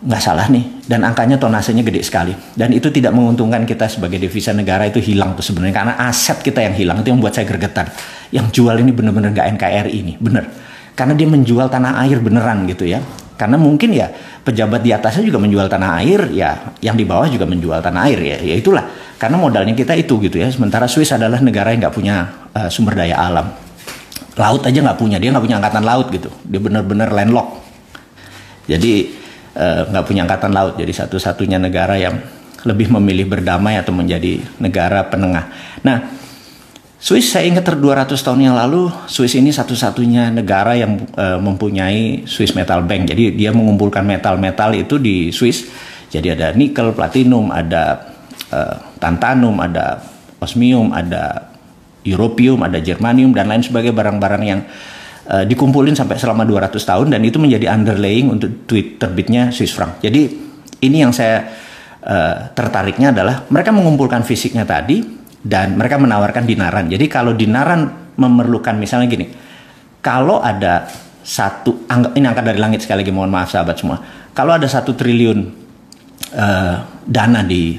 nggak salah nih, dan angkanya tonasenya gede sekali. Dan itu tidak menguntungkan kita sebagai devisa negara, itu hilang tuh sebenarnya, karena aset kita yang hilang. Itu yang buat saya gregetan. Yang jual ini bener-bener nggak NKRI ini, bener. Karena dia menjual tanah air beneran gitu ya. Karena mungkin ya pejabat di atasnya juga menjual tanah air, ya yang di bawah juga menjual tanah air ya. Ya itulah, karena modalnya kita itu gitu ya. Sementara Swiss adalah negara yang nggak punya sumber daya alam. Laut aja nggak punya, dia nggak punya angkatan laut gitu. Dia bener-bener landlocked. Jadi nggak punya angkatan laut. Jadi satu-satunya negara yang lebih memilih berdamai atau menjadi negara penengah. Nah, Swiss, saya ingat 200 tahun yang lalu, Swiss ini satu-satunya negara yang mempunyai Swiss Metal Bank. Jadi dia mengumpulkan metal-metal itu di Swiss. Jadi ada nikel, platinum, ada tantalum, ada osmium, ada europium, ada germanium, dan lain sebagainya, barang-barang yang dikumpulin sampai selama 200 tahun, dan itu menjadi underlying untuk terbitnya Swiss franc. Jadi ini yang saya tertariknya adalah mereka mengumpulkan fisiknya tadi, dan mereka menawarkan dinaran. Jadi kalau dinaran memerlukan, misalnya gini, kalau ada ini angka dari langit sekali lagi, mohon maaf sahabat semua, kalau ada 1 triliun dana di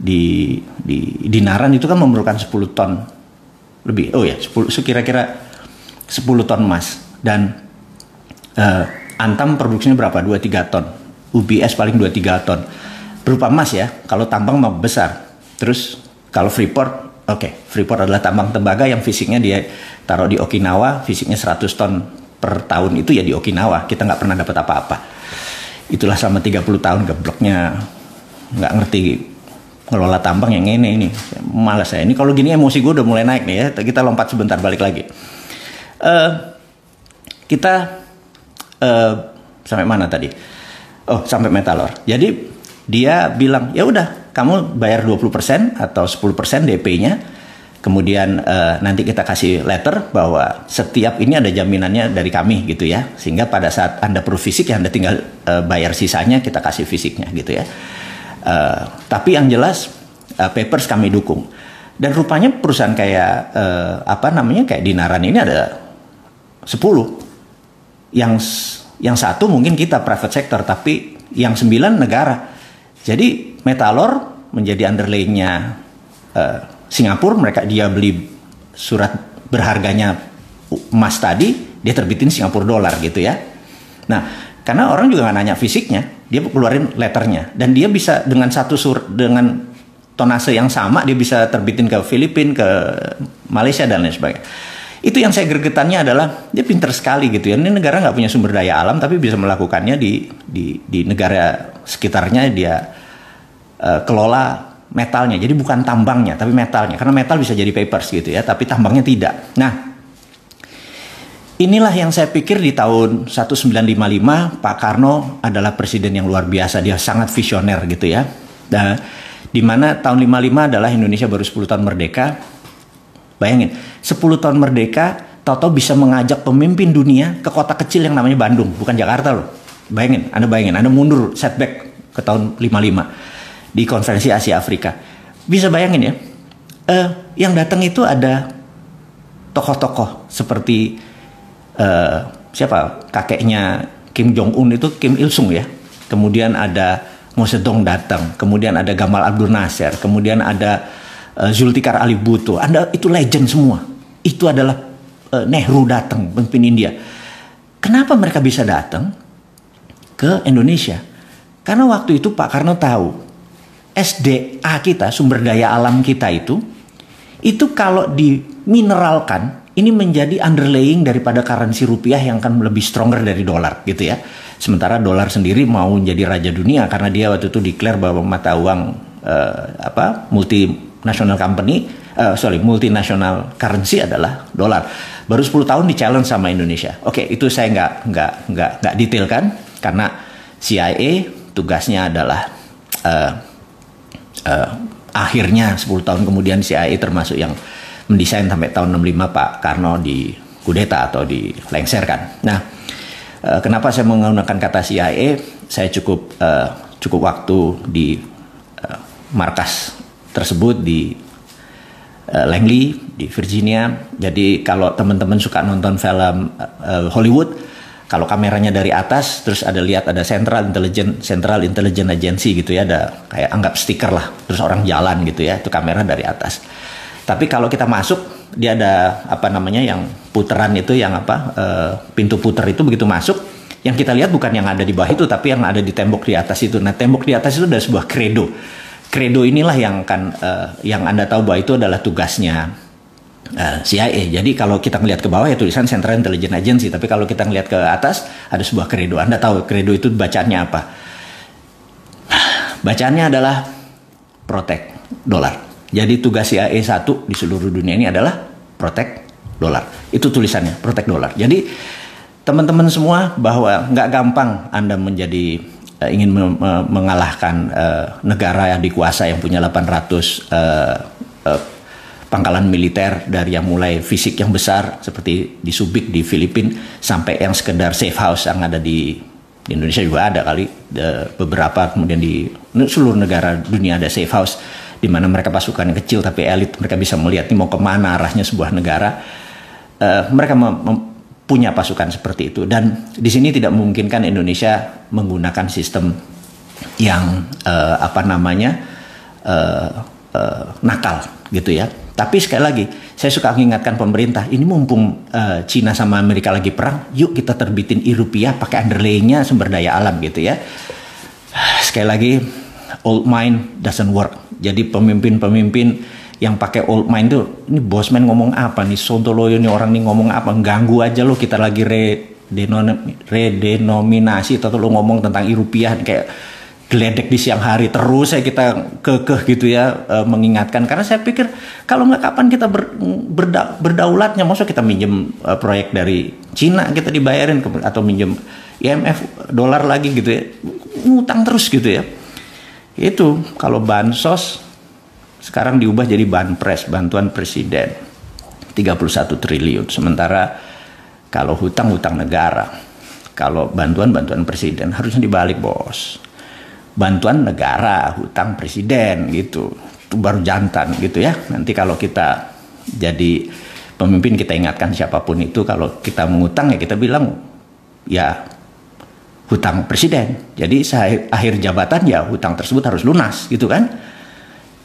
di dinaran, itu kan memerlukan 10 ton lebih. Oh ya, kira-kira 10 ton emas. Dan Antam produksinya berapa? 2-3 ton. UBS paling 2-3 ton. Berupa emas ya. Kalau tambang mah besar. Terus kalau Freeport, Freeport adalah tambang tembaga yang fisiknya dia taruh di Okinawa, fisiknya 100 ton per tahun, itu ya di Okinawa. Kita nggak pernah dapat apa-apa. Itulah selama 30 tahun gebloknya nggak ngerti ngelola tambang yang ini. Malas saya. Ini kalau gini emosi gue udah mulai naik nih ya. Kita lompat sebentar, balik lagi. Kita sampai mana tadi? Oh, sampai Metallor. Jadi dia bilang, ya udah, kamu bayar 20% atau 10% DP-nya. Kemudian nanti kita kasih letter bahwa setiap ini ada jaminannya dari kami gitu ya. Sehingga pada saat Anda perlu fisik, ya Anda tinggal bayar sisanya, kita kasih fisiknya gitu ya. Tapi yang jelas papers kami dukung. Dan rupanya perusahaan kayak kayak Dinaran ini ada 10. Yang satu mungkin kita private sector, tapi yang 9 negara. Jadi Metallor menjadi underlaying-nya Singapura dia beli surat berharganya emas tadi, dia terbitin Singapura dolar gitu ya. Nah, karena orang juga nggak nanya fisiknya, dia keluarin letternya, dan dia bisa dengan dengan tonase yang sama dia bisa terbitin ke Filipina, ke Malaysia dan lain sebagainya. Itu yang saya gregetannya adalah dia pinter sekali gitu ya. Ini negara nggak punya sumber daya alam tapi bisa melakukannya di negara sekitarnya. Dia kelola metalnya, jadi bukan tambangnya tapi metalnya, karena metal bisa jadi papers gitu ya, tapi tambangnya tidak. Nah, inilah yang saya pikir di tahun 1955 Pak Karno adalah presiden yang luar biasa. Dia sangat visioner gitu ya. Nah, di mana tahun 55 adalah Indonesia baru 10 tahun merdeka. Bayangin, 10 tahun merdeka, Toto bisa mengajak pemimpin dunia ke kota kecil yang namanya Bandung, bukan Jakarta loh. Bayangin, Anda mundur, setback ke tahun 55 di konferensi Asia Afrika. Bisa bayangin ya, yang datang itu ada tokoh-tokoh seperti siapa, kakeknya Kim Jong Un itu Kim Il Sung ya. Kemudian ada Mao Zedong datang, kemudian ada Gamal Abdul Nasser, kemudian ada Zulfikar Ali Bhutto. Itu legend semua. Itu adalah Nehru datang, pemimpin India. Kenapa mereka bisa datang ke Indonesia? Karena waktu itu Pak Karno tahu SDA kita, sumber daya alam kita itu kalau dimineralkan, ini menjadi underlying daripada currency rupiah yang akan lebih stronger dari dolar gitu ya. Sementara dolar sendiri mau jadi raja dunia karena dia waktu itu declare bahwa mata uang multinational currency adalah dolar. Baru 10 tahun di challenge sama Indonesia. Oke, itu saya nggak detail kan, karena CIA tugasnya adalah akhirnya 10 tahun kemudian CIA termasuk yang mendesain sampai tahun 65 Pak Karno di kudeta atau dilengsarkan. Nah, kenapa saya menggunakan kata CIA? Saya cukup waktu di markas tersebut di Langley di Virginia. Jadi kalau teman-teman suka nonton film Hollywood, kalau kameranya dari atas terus ada Central Intelligence Agency gitu ya, ada kayak anggap stiker lah, terus orang jalan gitu ya, itu kamera dari atas. Tapi kalau kita masuk, dia ada yang puteran itu, pintu puter itu begitu masuk, yang kita lihat bukan yang ada di bawah itu, tapi yang ada di tembok di atas itu. Nah, tembok di atas itu ada sebuah kredo. Kredo inilah yang Anda tahu bahwa itu adalah tugasnya CIA. Jadi kalau kita melihat ke bawah ya tulisan Central Intelligence Agency, tapi kalau kita melihat ke atas ada sebuah kredo. Anda tahu kredo itu bacaannya apa? Bacaannya adalah protect dolar. Jadi tugas CIA 1 di seluruh dunia ini adalah protect dolar. Itu tulisannya, protect dolar. Jadi teman-teman semua, bahwa nggak gampang Anda ingin mengalahkan negara yang dikuasa yang punya 800 pangkalan militer, dari yang mulai fisik yang besar seperti di Subic di Filipina sampai yang sekedar safe house yang ada di Indonesia juga ada kali beberapa, kemudian di seluruh negara dunia ada safe house di mana mereka pasukan yang kecil tapi elit, mereka bisa melihat ini mau kemana arahnya sebuah negara. Mereka punya pasukan seperti itu, dan di sini tidak memungkinkan Indonesia menggunakan sistem yang nakal gitu ya. Tapi sekali lagi saya suka mengingatkan pemerintah, ini mumpung Cina sama Amerika lagi perang, yuk kita terbitin rupiah pakai underlayingnya sumber daya alam gitu ya. Sekali lagi, old mind doesn't work. Jadi pemimpin-pemimpin yang pakai old mind tuh, ini bosman ngomong apa nih, Sontoloyo nih orang nih ngomong apa, ganggu aja lo, kita lagi redenominasi atau lo ngomong tentang rupiah kayak geledek di siang hari terus ya, kita kekeh gitu ya, mengingatkan. Karena saya pikir kalau nggak kapan kita berdaulatnya, maksudnya kita minjem proyek dari Cina kita dibayarin, atau minjem IMF dolar lagi gitu ya, ngutang terus gitu ya. Itu kalau bansos sekarang diubah jadi banpres, bantuan presiden, 31 triliun. Sementara kalau hutang negara, kalau bantuan presiden, harusnya dibalik bos. Bantuan negara, hutang presiden gitu. Itu baru jantan gitu ya. Nanti kalau kita jadi pemimpin, kita ingatkan siapapun itu, kalau kita mengutang ya kita bilang ya hutang presiden. Jadi akhir jabatan ya hutang tersebut harus lunas gitu kan.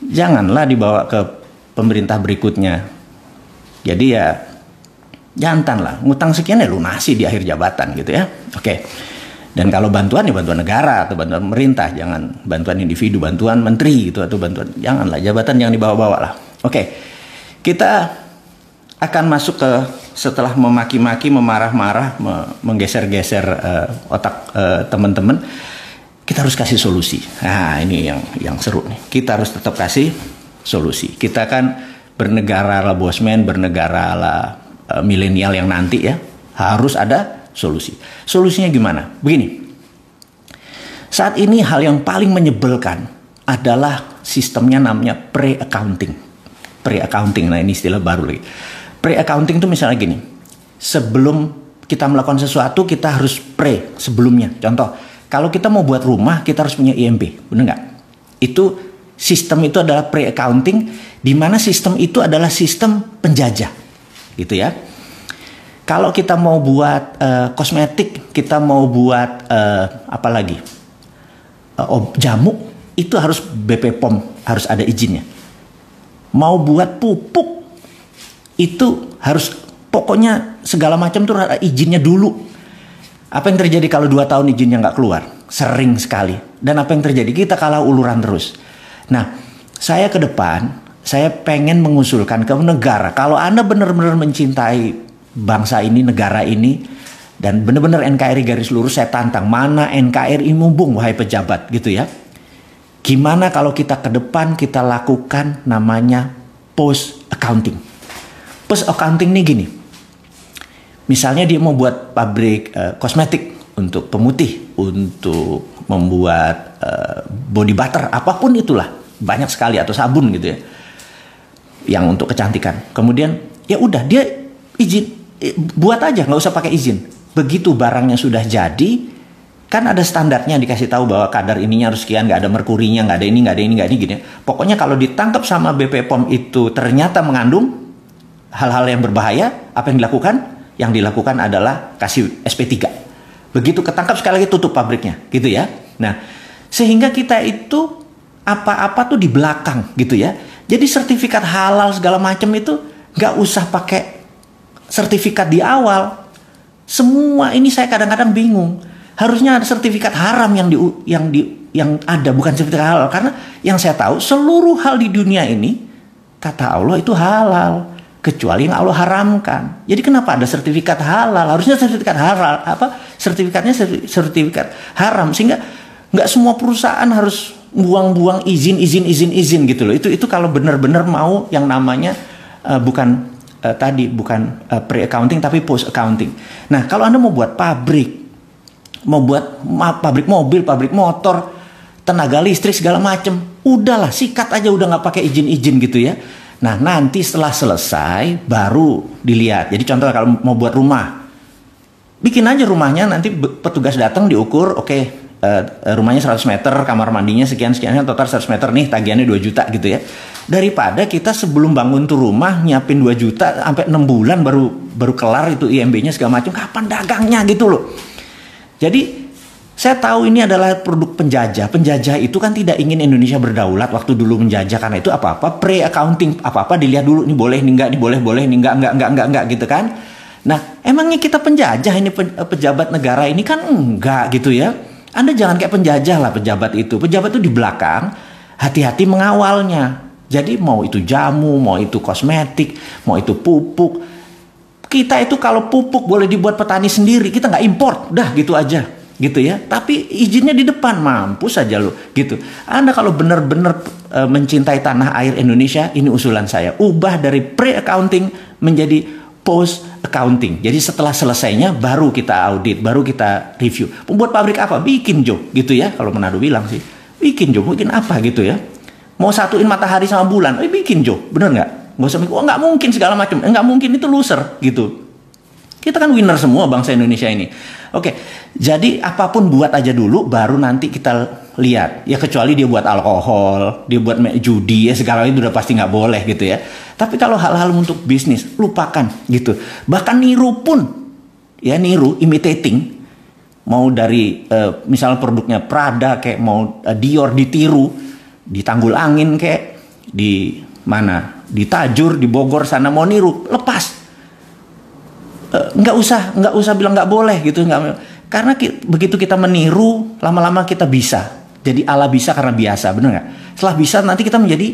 Janganlah dibawa ke pemerintah berikutnya. Jadi ya jantan lah, ngutang sekian ya lunasi di akhir jabatan gitu ya. Oke. Dan kalau bantuan ya bantuan negara atau bantuan pemerintah, jangan bantuan individu, bantuan menteri gitu atau bantuan, janganlah, jabatan jangan dibawa-bawa lah. Oke. Kita akan masuk ke setelah memaki-maki, memarah-marah, menggeser-geser otak teman-teman, kita harus kasih solusi. Nah, ini yang seru nih. Kita harus tetap kasih solusi. Kita kan bernegara ala bosman, bernegara ala milenial yang nanti ya, harus ada solusi. Solusinya gimana? Begini. Saat ini hal yang paling menyebalkan adalah sistemnya namanya pre-accounting. Pre-accounting, nah ini istilah baru lagi. Pre-accounting itu misalnya gini. Sebelum kita melakukan sesuatu, kita harus pre sebelumnya. Contoh, kalau kita mau buat rumah, kita harus punya IMB. Benar nggak? Itu sistem itu adalah pre-accounting, di mana sistem itu adalah sistem penjajah. Gitu ya. Kalau kita mau buat kosmetik, kita mau buat apa lagi? Jamu, itu harus BP POM, harus ada izinnya. Mau buat pupuk, itu harus pokoknya segala macam tuh ada izinnya dulu. Apa yang terjadi kalau 2 tahun izinnya nggak keluar? Sering sekali. Dan apa yang terjadi? Kita kalah uluran terus. Nah, saya ke depan, saya pengen mengusulkan ke negara, kalau Anda benar-benar mencintai bangsa ini, negara ini, dan benar-benar NKRI garis lurus, saya tantang, mana NKRI mumpung, wahai pejabat, gitu ya. Gimana kalau kita ke depan, kita lakukan namanya post accounting. Post accounting ini gini, misalnya dia mau buat pabrik kosmetik untuk pemutih, untuk membuat body butter, apapun itulah, banyak sekali, atau sabun gitu ya, yang untuk kecantikan. Kemudian ya udah, dia izin, buat aja, nggak usah pakai izin. Begitu barangnya sudah jadi, kan ada standarnya, dikasih tahu bahwa kadar ininya harus sekian, nggak ada merkurinya, nggak ada ini, nggak ada ini, nggak ada ini, gini. Pokoknya kalau ditangkap sama BP POM itu ternyata mengandung hal-hal yang berbahaya, apa yang dilakukan? Yang dilakukan adalah kasih SP3. Begitu ketangkap, sekali lagi tutup pabriknya, gitu ya. Nah, sehingga kita itu apa-apa tuh di belakang, gitu ya. Jadi sertifikat halal segala macam itu nggak usah pakai sertifikat di awal. Semua ini saya kadang-kadang bingung. Harusnya ada sertifikat haram yang ada, bukan sertifikat halal. Karena yang saya tahu, seluruh hal di dunia ini kata Allah itu halal, kecuali yang Allah haramkan. Jadi kenapa ada sertifikat halal? Harusnya sertifikat halal, sertifikatnya sertifikat haram, sehingga nggak semua perusahaan harus buang-buang izin gitu loh. Itu kalau benar-benar mau yang namanya bukan pre-accounting tapi post-accounting. Nah, kalau Anda mau buat pabrik, mau buat pabrik mobil, pabrik motor, tenaga listrik segala macam, udahlah, sikat aja, udah nggak pakai izin gitu ya. Nah, nanti setelah selesai baru dilihat. Jadi contoh kalau mau buat rumah, bikin aja rumahnya, nanti petugas datang diukur, oke, rumahnya 100 meter, kamar mandinya sekian, total 100 meter nih, tagihannya 2 juta gitu ya. Daripada kita sebelum bangun tuh rumah nyiapin 2 juta sampai 6 bulan baru kelar itu IMB-nya segala macam, kapan dagangnya gitu loh. Jadi saya tahu ini adalah produk penjajah. Penjajah itu kan tidak ingin Indonesia berdaulat waktu dulu menjajah, karena itu apa-apa pre-accounting, apa-apa dilihat dulu, ini boleh, ini enggak, ini boleh, ini enggak gitu kan. Nah, emangnya kita penjajah ini, pejabat negara ini kan enggak gitu ya. Anda jangan kayak penjajah lah pejabat itu. Pejabat itu di belakang, hati-hati mengawalnya. Jadi mau itu jamu, mau itu kosmetik, mau itu pupuk. Kita itu kalau pupuk boleh dibuat petani sendiri, kita nggak import, dah gitu aja, gitu ya. Tapi izinnya di depan, mampus aja lo, gitu. Anda kalau benar-benar mencintai tanah air Indonesia, ini usulan saya, ubah dari pre-accounting menjadi post-accounting. Jadi setelah selesainya baru kita audit, baru kita review. Membuat pabrik apa? Bikin Jo, gitu ya. Kalau Manado bilang sih, bikin Jo, bikin apa gitu ya. Mau satuin matahari sama bulan, bikin Jo, bener nggak? Nggak usah mikir, nggak mungkin segala macam, nggak mungkin, itu loser gitu. Kita kan winner semua bangsa Indonesia ini. Oke, jadi apapun buat aja dulu, baru nanti kita lihat. Ya kecuali dia buat alkohol, dia buat judi, ya segala itu udah pasti nggak boleh gitu ya. Tapi kalau hal-hal untuk bisnis, lupakan gitu. Bahkan niru pun, ya niru, imitating, mau dari misalnya produknya Prada kayak mau Dior ditiru, di Tanggul Angin kayak di mana di Tajur, di Bogor sana mau niru, lepas. Nggak usah bilang nggak boleh gitu, karena begitu kita meniru, lama-lama kita bisa. Jadi Allah bisa karena biasa, benar nggak? Setelah bisa nanti kita menjadi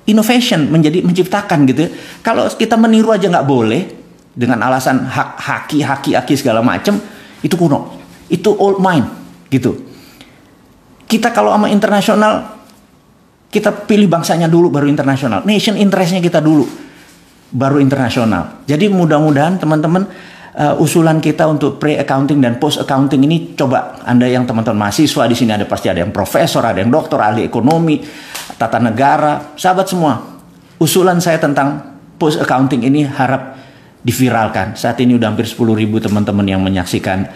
innovation, menjadi menciptakan gitu. Kalau kita meniru aja nggak boleh dengan alasan haki segala macam, itu kuno, itu old mind gitu. Kita kalau sama internasional, kita pilih bangsanya dulu baru internasional, nation interestnya kita dulu baru internasional. Jadi mudah-mudahan teman-teman, usulan kita untuk pre-accounting dan post-accounting ini, coba Anda yang teman-teman mahasiswa di sini, ada pasti ada yang profesor, ada yang doktor, ahli ekonomi, tata negara, sahabat semua. Usulan saya tentang post-accounting ini harap diviralkan. Saat ini udah hampir 10.000 teman-teman yang menyaksikan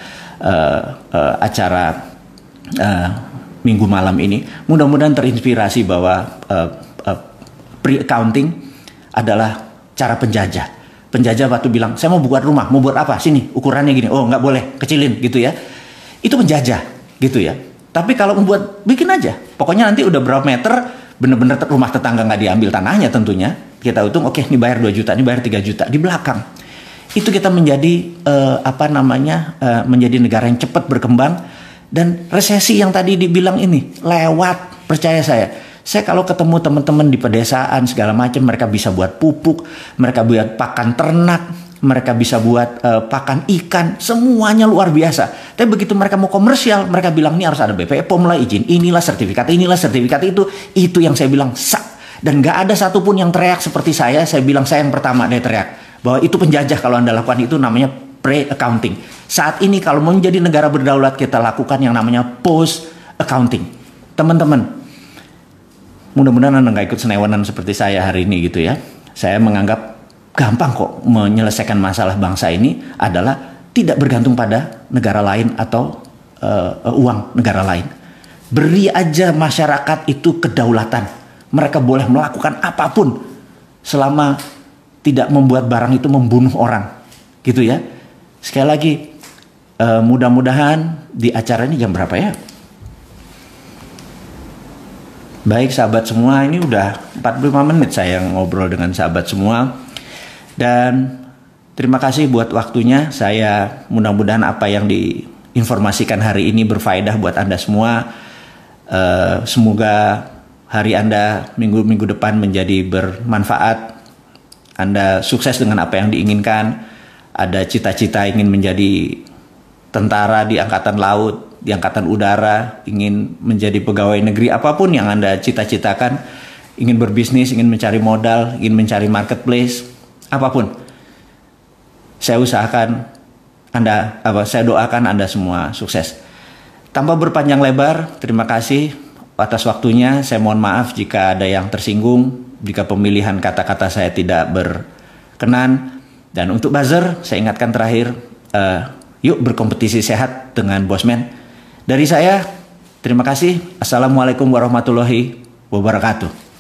acara minggu malam ini. Mudah-mudahan terinspirasi bahwa pre-accounting adalah cara penjajah. Penjajah waktu bilang, saya mau buat rumah, mau buat apa? Sini, ukurannya gini. Oh, nggak boleh, kecilin gitu ya. Itu penjajah gitu ya. Tapi kalau membuat, bikin aja. Pokoknya nanti udah berapa meter, bener-bener rumah tetangga nggak diambil tanahnya tentunya. Kita hitung, oke, ini bayar 2 juta, ini bayar 3 juta. Di belakang. Itu kita menjadi, menjadi negara yang cepat berkembang. Dan resesi yang tadi dibilang ini, lewat, percaya saya. Saya kalau ketemu teman-teman di pedesaan segala macam, mereka bisa buat pupuk, mereka buat pakan ternak, mereka bisa buat pakan ikan, semuanya luar biasa. Tapi begitu mereka mau komersial, mereka bilang ini harus ada BPOM POM lah, izin inilah, sertifikat itu yang saya bilang sak. Dan nggak ada satupun yang teriak seperti saya bilang saya yang pertama dia teriak bahwa itu penjajah kalau Anda lakukan, itu namanya pre-accounting. Saat ini kalau mau menjadi negara berdaulat, kita lakukan yang namanya post-accounting. Teman-teman, mudah-mudahan Anda nggak ikut senewenan seperti saya hari ini gitu ya. Saya menganggap gampang kok menyelesaikan masalah bangsa ini adalah tidak bergantung pada negara lain atau uang negara lain. Beri aja masyarakat itu kedaulatan. Mereka boleh melakukan apapun selama tidak membuat barang itu membunuh orang. Gitu ya. Sekali lagi, mudah-mudahan di acara ini jam berapa ya? Baik sahabat semua, ini udah 45 menit saya ngobrol dengan sahabat semua. Dan terima kasih buat waktunya. Saya mudah-mudahan apa yang diinformasikan hari ini berfaedah buat Anda semua. Semoga hari Anda minggu depan menjadi bermanfaat. Anda sukses dengan apa yang diinginkan. Ada cita-cita ingin menjadi tentara di angkatan laut, di angkatan udara, ingin menjadi pegawai negeri, apapun yang Anda cita-citakan, ingin berbisnis, ingin mencari modal, ingin mencari marketplace, apapun. Saya doakan Anda semua sukses. Tanpa berpanjang lebar, terima kasih atas waktunya. Saya mohon maaf jika ada yang tersinggung, jika pemilihan kata-kata saya tidak berkenan. Dan untuk buzzer, saya ingatkan terakhir, yuk berkompetisi sehat dengan Bosman. Dari saya, terima kasih. Assalamualaikum warahmatullahi wabarakatuh.